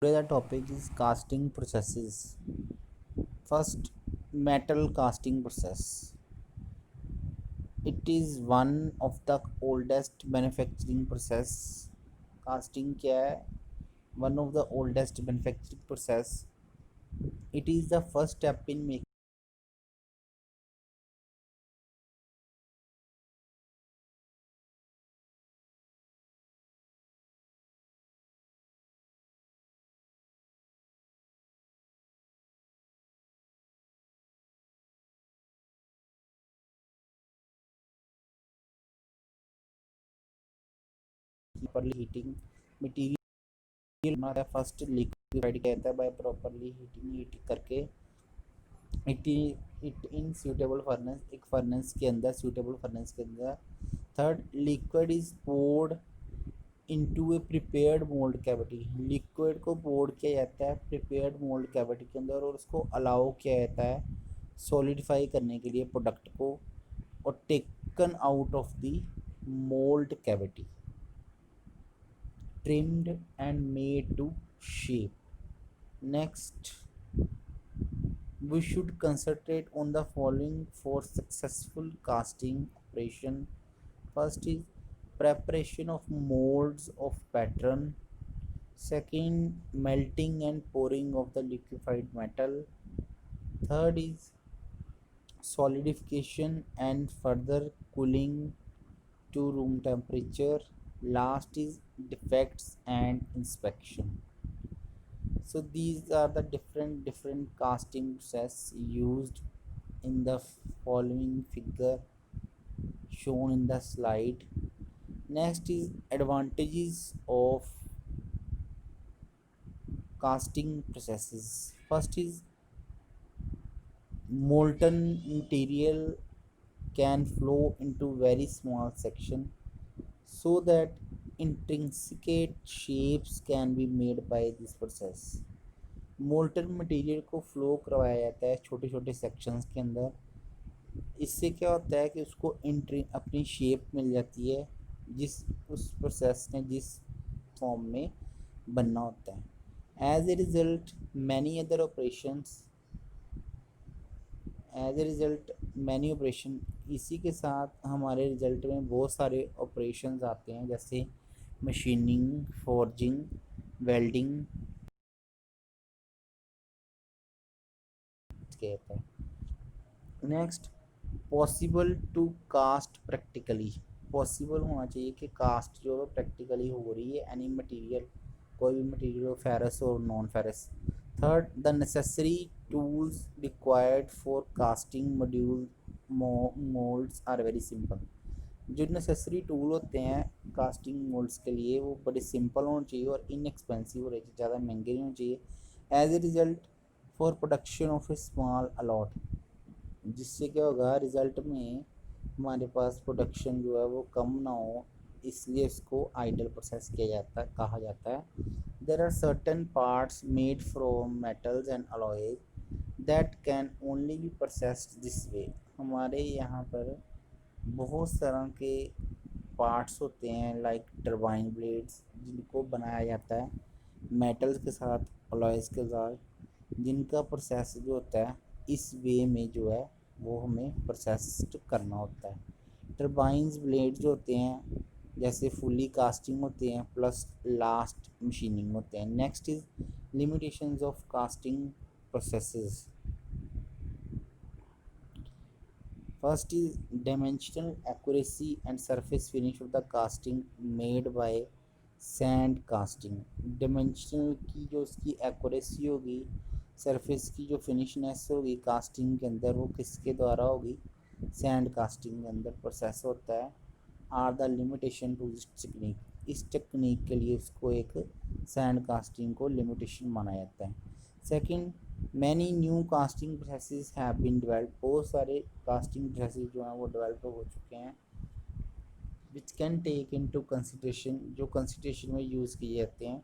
Today the topic is casting processes. First, metal casting process. It is one of the oldest manufacturing process. Casting क्या है? One of the oldest manufacturing process. It is the first step in making properly heating material बनाता है. First liquid क्या कहता है by properly heat करके it in suitable furnace, एक furnace के अंदर, सूटेबल फर्नेस के अंदर. Third, liquid is poured into a prepared mould cavity. Liquid को पोर्ड किया जाता है प्रिपेयर्ड मोल्ड कैविटी के अंदर और उसको अलाउ किया जाता है सॉलिडिफाई करने के लिए प्रोडक्ट को, और taken out of the mould cavity, trimmed and made to shape. Next, we should concentrate on the following for successful casting operation. First is preparation of molds of pattern. Second, melting and pouring of the liquefied metal. Third is solidification and further cooling to room temperature. Last is defects and inspection. So these are the different casting process used in the following figure shown in the slide. Next is advantages of casting processes. First is molten material can flow into very small section so that intrinsic shapes can be made by this process. Molten material को flow करवाया जाता है छोटे छोटे sections के अंदर. इससे क्या होता है कि उसको इंट्री अपनी शेप मिल जाती है जिस उस प्रोसेस ने जिस फॉर्म में बनना होता है. As a result many other operations as a result many operation, इसी के साथ हमारे रिज़ल्ट में बहुत सारे ऑपरेशंस आते हैं जैसे मशीनिंग, फोर्जिंग, वेल्डिंग कहते हैं. Next, possible to cast practically. Possible होना चाहिए कि कास्ट जो है प्रैक्टिकली हो रही है एनी मटेरियल, कोई भी मटेरियल हो, फेरस और non ferrous. Third, the necessary tools required for casting module moulds are very simple. जो नेसेसरी टूल होते हैं कास्टिंग मोल्ड्स के लिए वो बड़े सिंपल होने चाहिए और इनएक्सपेंसिव होने चाहिए, ज़्यादा महंगे नहीं होने चाहिए. As a result for production of a small allot, जिससे क्या होगा रिज़ल्ट में हमारे पास प्रोडक्शन जो है वो कम ना हो, इसलिए इसको आइडल प्रोसेस किया जाता है, कहा जाता है. There are certain parts made from metals and alloys that can only be processed this way. हमारे यहाँ पर बहुत तरह के पार्ट्स होते हैं लाइक टरबाइन ब्लेड्स, जिनको बनाया जाता है मेटल्स के साथ, अलॉयज़ के साथ, जिनका प्रोसेस जो होता है इस वे में जो है वो हमें प्रोसेस्ड करना होता है. टरबाइंस ब्लेड जो होते हैं जैसे फुली कास्टिंग होते हैं प्लस लास्ट मशीनिंग होते हैं. Next is limitations of casting processes. First is dimensional accuracy and surface finish of the casting made by sand casting. Dimensional की जो उसकी accuracy होगी, सरफेस की जो फिनिशनेस होगी कास्टिंग के अंदर, वो किसके द्वारा होगी, सैंड कास्टिंग के अंदर प्रोसेस होता है. Are the limitation to this technique. इस टेक्निक के लिए उसको एक सैंड कास्टिंग को लिमिटेशन माना जाता है. Second, many new casting processes have been developed. बहुत सारे कास्टिंग प्रोसेसेस जो हैं वो डेवलप हो चुके हैं which can take into consideration, जो कंसिडरेशन में यूज़ किए जाते हैं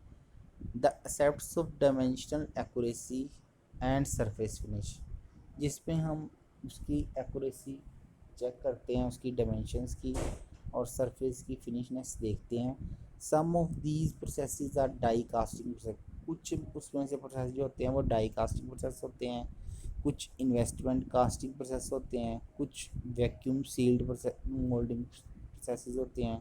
the aspects of dimensional accuracy and surface finish, जिसमें हम उसकी एक्यूरेसी चेक करते हैं, उसकी डायमेंशंस की और सरफेस की फिनिशनेस देखते हैं. Some of these processes are die casting process. कुछ उसमें से प्रोसेस जो होते हैं वो डाई कास्टिंग प्रोसेस होते हैं, कुछ इन्वेस्टमेंट कास्टिंग प्रोसेस होते हैं, कुछ vacuum sealed process moulding process होते हैं,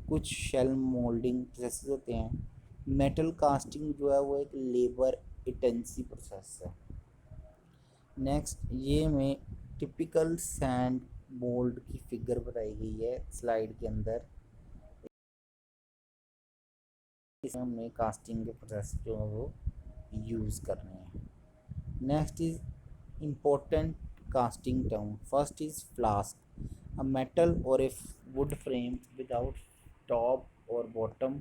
कुछ शेल मोल्डिंग प्रोसेस होते हैं। मेटल कास्टिंग जो है वो एक लेबर इंटेंसिव प्रोसेस है। नेक्स्ट ये में टिपिकल सैंड मोल्ड की फिगर बताई गई है स्लाइड के अंदर। इसमें हमने कास्टिंग के प्रोसेस जो है वो यूज़ कर रहे हैं। Next is important casting term. First is flask, a metal or a wood frame without top or bottom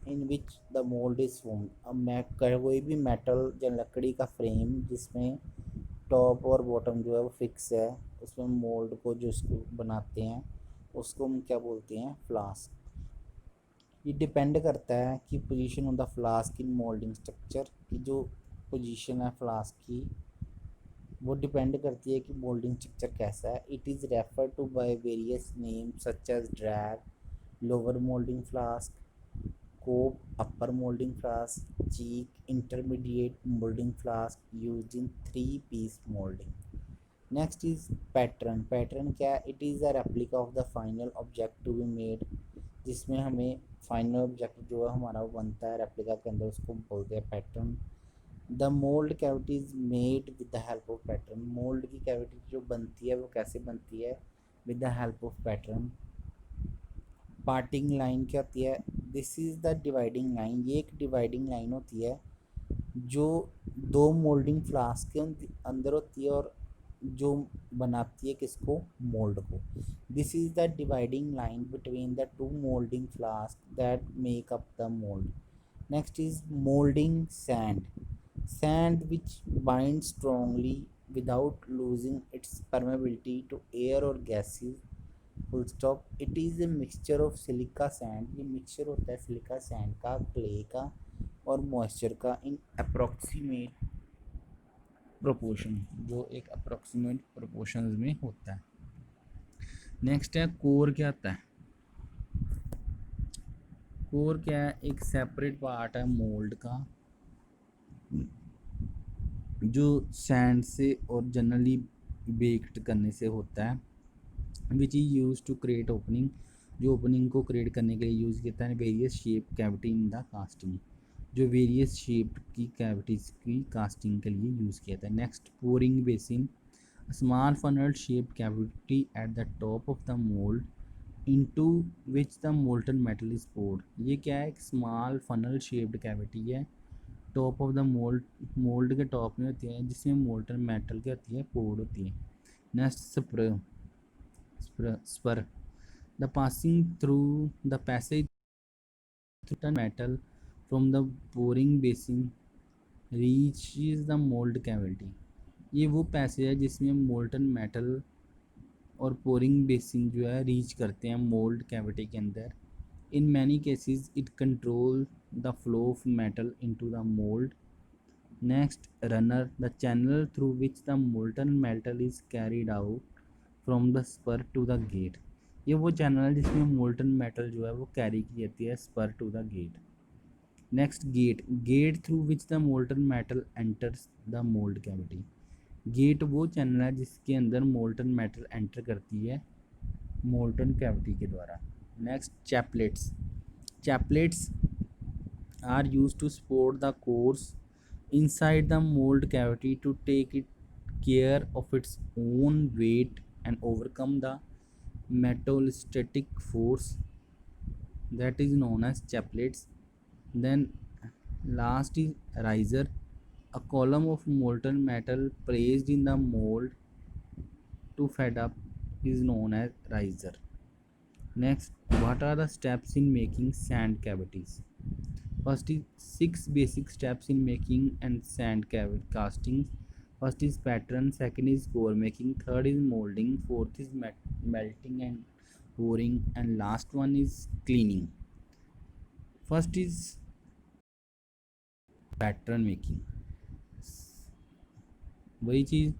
in which the mold is formed. अब कोई भी मेटल या लकड़ी का फ्रेम जिसमें टॉप और बॉटम जो है वो फिक्स है, उसमें मोल्ड को जो उसको बनाते हैं उसको हम क्या बोलते हैं, फ्लास्क। ये डिपेंड करता है कि position of the flask in moulding structure, की जो पोजीशन है फ्लास्क की वो डिपेंड करती है कि मोल्डिंग स्ट्रक्चर कैसा है। It is refer to by various name such as drag lower moulding flask, cope upper moulding flask, cheek intermediate moulding flask used in 3-piece moulding. Next is pattern. Pattern क्या है? It is a replica of the final object to be made, जिसमें हमें final object जो है हमारा वो बनता है रेप्लिका के अंदर, उसको बोलते हैं pattern. The mould cavity is made with the help of pattern. Mould की कैविटी जो बनती है वो कैसे बनती है? With the help of pattern. Parting line क्या होती है? This is the dividing line. ये एक डिवाइडिंग लाइन होती है जो दो मोल्डिंग फ्लास्क के अंदर होती है और जो बनाती है किसको? मोल्ड को। This is the dividing line between the two moulding flask that make up the mould. Next is moulding sand. Sand which binds strongly without losing its permeability to air or gases, full stop. It is a mixture of silica sand, ये mixture होता है silica sand का, clay का और moisture का इन approximate proportion, जो एक approximate proportion में होता है। नेक्स्ट है कोर। क्या आता है? कोर क्या है? एक सेपरेट पार्ट है मोल्ड का जो सैंड से और जनरली बेक्ड करने से होता है, which is use to create opening, जो ओपनिंग को क्रिएट करने के लिए यूज़ किया है। Various shape cavity in the casting, जो वेरियस शेप की कैविटीज़ की कास्टिंग के लिए यूज़ किया था। Next pouring basin, small funnel shape cavity at the top of the mould into which the molten metal is poured. ये क्या है? एक स्मॉल फनल शेप्ड कैविटी है टॉप ऑफ द मोल्ड के टॉप में होती है, जिसमें मोल्टन मेटल की होती है, पोर्ड होती है। Next sprue, the passing through the passage through metal from the pouring basin reaches the mould cavity. ये वो पैसेज है जिसमें मोल्टन मेटल और पोरिंग बेसिन जो है रीच करते हैं मोल्ड कैविटी के अंदर। In many cases, it controls the flow of metal into the mold. Next, runner, the channel through which the molten metal is carried out from the spur to the gate. ये वो channel है जिसमें molten metal जो है वो carry की जाती है sprue to the gate. Next gate through which the molten metal enters the mould cavity. Gate वो चैनल है जिसके अंदर मोल्टन मेटल एंटर करती है मोल्टन कैविटी के द्वारा। Next chaplets are used to support the cores inside the mold cavity to take care of its own weight and overcome the metallostatic force, that is known as chaplets. Then last is riser, a column of molten metal placed in the mold to fed up is known as riser. Next, what are the steps in making sand cavities? First is 6 basic steps in making and sand castings. First is pattern, second is core making, third is molding, fourth is melting and pouring, and last one is cleaning. First is pattern making. वही चीज़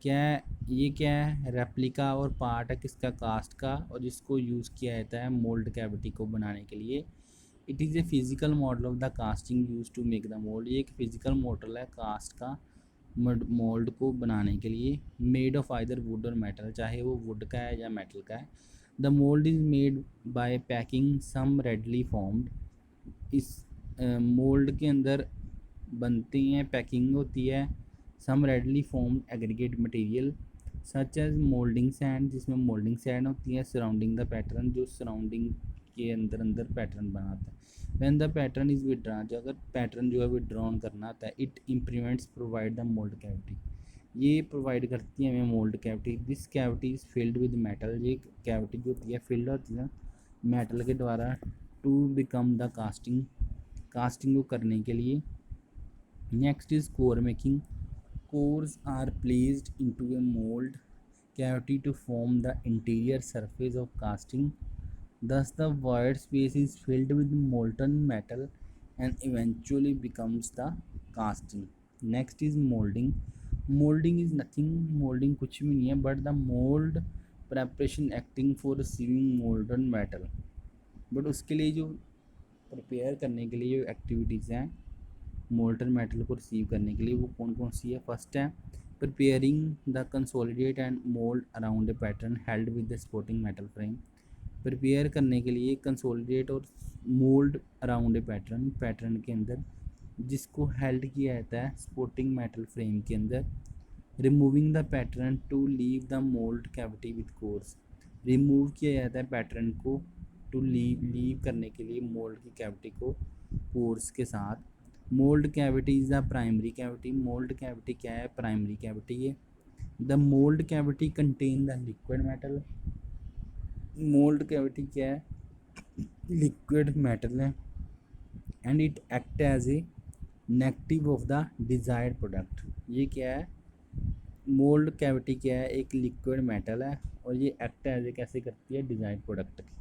क्या है? ये क्या है? Replica और part है किसका? Cast का, और जिसको यूज़ किया जाता है मोल्ड कैविटी को बनाने के लिए। It is a physical model of the casting used to make the mould. ये एक फिजिकल मॉडल है कास्ट का मोल्ड को बनाने के लिए। मेड ऑफ आइदर वुड और मेटल, चाहे वो वुड का है या मेटल का है। The mould is made by packing some readily formed. इस मोल्ड के अंदर बनती हैं, पैकिंग होती है some readily formed aggregate material such as moulding sand, जिसमें मोल्डिंग सैंड होती है सराउंडिंग द पैटर्न, जो सराउंडिंग के अंदर अंदर पैटर्न बनाता है। When the pattern is withdrawn, जो अगर पैटर्न जो है विड्रॉन करना आता है, it implements provide the mould cavity. ये प्रोवाइड करती है हमें mould cavity. This cavity is filled with metal. ये कैविटी जो होती है फिल्ड होती है मेटल के द्वारा to become the casting, casting को करने के लिए। Next is core making. Cores are placed into a mold cavity to form the interior surface of casting. Thus, the void space is filled with molten metal and eventually becomes the casting. Next is molding. Molding is nothing, molding कुछ भी नहीं है but the mold preparation acting for receiving molten metal. But उसके लिए जो prepare करने के लिए जो एक्टिविटीज़ हैं मोल्टन मेटल को रिसीव करने के लिए, वो कौन कौन सी है। फर्स्ट है preparing the consolidate and mould around a pattern held with the supporting metal frame. Prepare करने के लिए कंसोलिडेट और mould around a pattern, pattern के अंदर जिसको हेल्ड किया जाता है सपोर्टिंग मेटल फ्रेम के अंदर। Removing the pattern to leave the mould cavity with cores. Remove किया जाता है पैटर्न को टू लीव करने के लिए मोल्ड की कैविटी को कोर्स के साथ। Mould cavity is the primary cavity. Mould cavity क्या है, प्राइमरी कैविटी है। The mould cavity contain the liquid metal. Mould cavity क्या है, लिक्विड मेटल है। And it act as a negative of the desired product. ये क्या है, mould cavity क्या है, एक लिक्विड मेटल है और ये एक्ट एज ए कैसे करती है, डिज़ायर्ड प्रोडक्ट की।